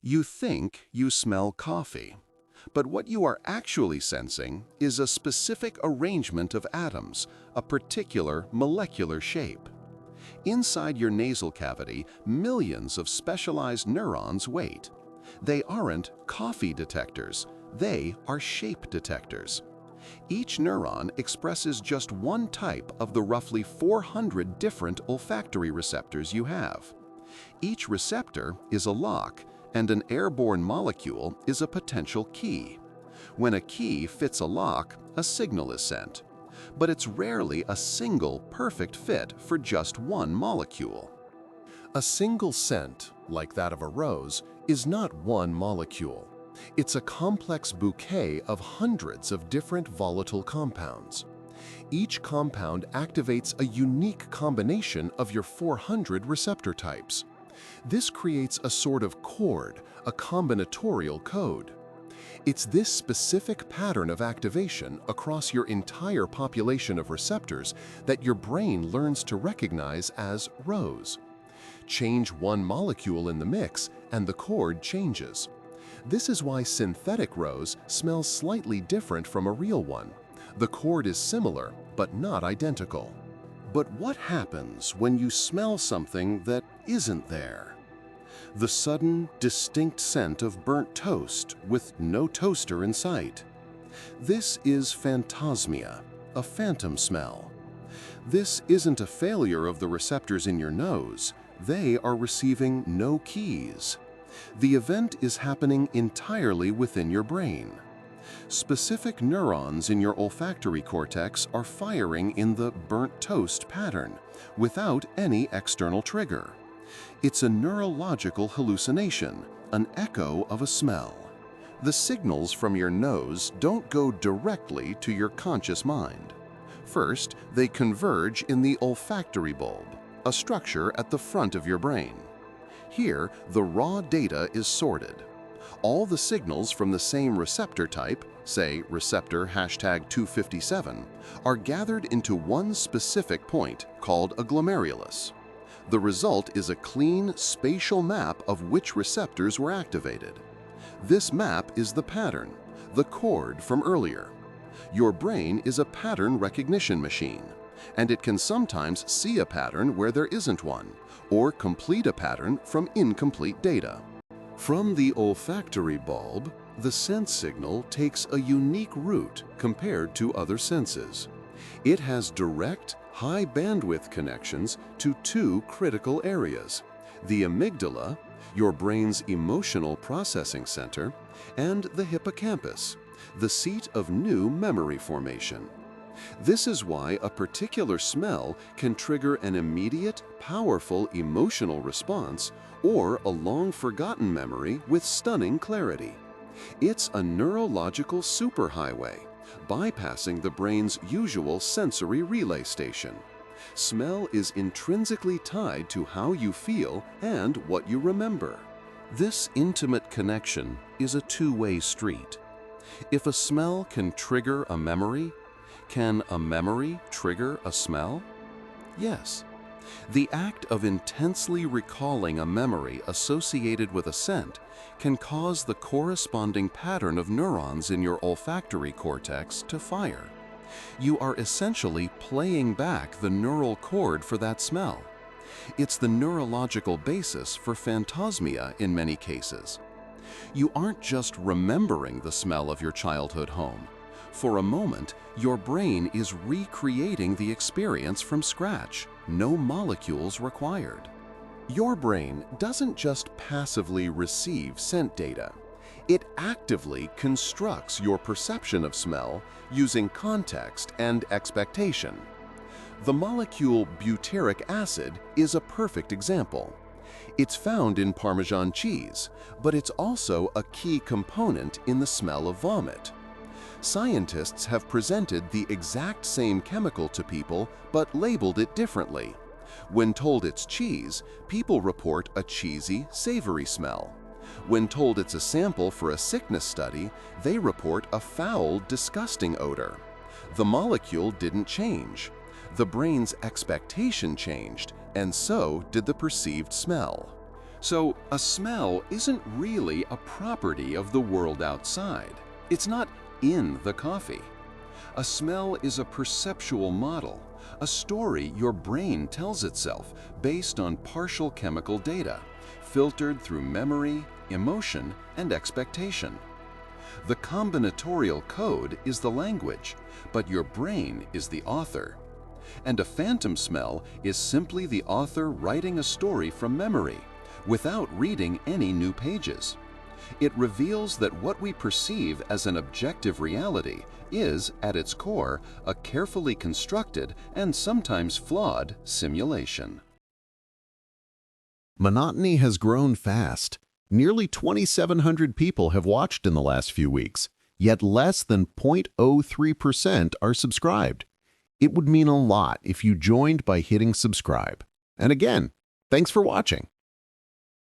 You think you smell coffee, but what you are actually sensing is a specific arrangement of atoms, a particular molecular shape. Inside your nasal cavity, millions of specialized neurons wait. They aren't coffee detectors, they are shape detectors. Each neuron expresses just one type of the roughly 400 different olfactory receptors you have. Each receptor is a lock, and an airborne molecule is a potential key. When a key fits a lock, a signal is sent. But it's rarely a single perfect fit for just one molecule. A single scent, like that of a rose, is not one molecule. It's a complex bouquet of hundreds of different volatile compounds. Each compound activates a unique combination of your 400 receptor types. This creates a sort of chord, a combinatorial code. It's this specific pattern of activation across your entire population of receptors that your brain learns to recognize as rose. Change one molecule in the mix and the chord changes. This is why synthetic rose smells slightly different from a real one. The chord is similar, but not identical. But what happens when you smell something that isn't there? The sudden, distinct scent of burnt toast with no toaster in sight. This is phantasmia, a phantom smell. This isn't a failure of the receptors in your nose. They are receiving no keys. The event is happening entirely within your brain. Specific neurons in your olfactory cortex are firing in the burnt toast pattern without any external trigger. It's a neurological hallucination, an echo of a smell. The signals from your nose don't go directly to your conscious mind. First, they converge in the olfactory bulb, a structure at the front of your brain. Here, the raw data is sorted. All the signals from the same receptor type, say receptor #257, are gathered into one specific point called a glomerulus. The result is a clean spatial map of which receptors were activated. This map is the pattern, the chord from earlier. Your brain is a pattern recognition machine, and it can sometimes see a pattern where there isn't one, or complete a pattern from incomplete data. From the olfactory bulb, the sense signal takes a unique route compared to other senses. It has direct, high-bandwidth connections to two critical areas: the amygdala, your brain's emotional processing center, and the hippocampus, the seat of new memory formation. This is why a particular smell can trigger an immediate, powerful emotional response or a long-forgotten memory with stunning clarity. It's a neurological superhighway, bypassing the brain's usual sensory relay station. Smell is intrinsically tied to how you feel and what you remember. This intimate connection is a two-way street. If a smell can trigger a memory, can a memory trigger a smell? Yes. The act of intensely recalling a memory associated with a scent can cause the corresponding pattern of neurons in your olfactory cortex to fire. You are essentially playing back the neural cord for that smell. It's the neurological basis for phantasmia in many cases. You aren't just remembering the smell of your childhood home. For a moment, your brain is recreating the experience from scratch, no molecules required. Your brain doesn't just passively receive scent data. It actively constructs your perception of smell using context and expectation. The molecule butyric acid is a perfect example. It's found in Parmesan cheese, but it's also a key component in the smell of vomit. Scientists have presented the exact same chemical to people but labeled it differently. When told it's cheese, people report a cheesy, savory smell. When told it's a sample for a sickness study, they report a foul, disgusting odor. The molecule didn't change. The brain's expectation changed, and so did the perceived smell. So, a smell isn't really a property of the world outside. It's not in the coffee. A smell is a perceptual model, a story your brain tells itself based on partial chemical data, filtered through memory, emotion, and expectation. The combinatorial code is the language, but your brain is the author. And a phantom smell is simply the author writing a story from memory, without reading any new pages. It reveals that what we perceive as an objective reality is, at its core, a carefully constructed and sometimes flawed simulation. Monotony has grown fast. Nearly 2,700 people have watched in the last few weeks, yet less than 0.03% are subscribed. It would mean a lot if you joined by hitting subscribe. And again, thanks for watching.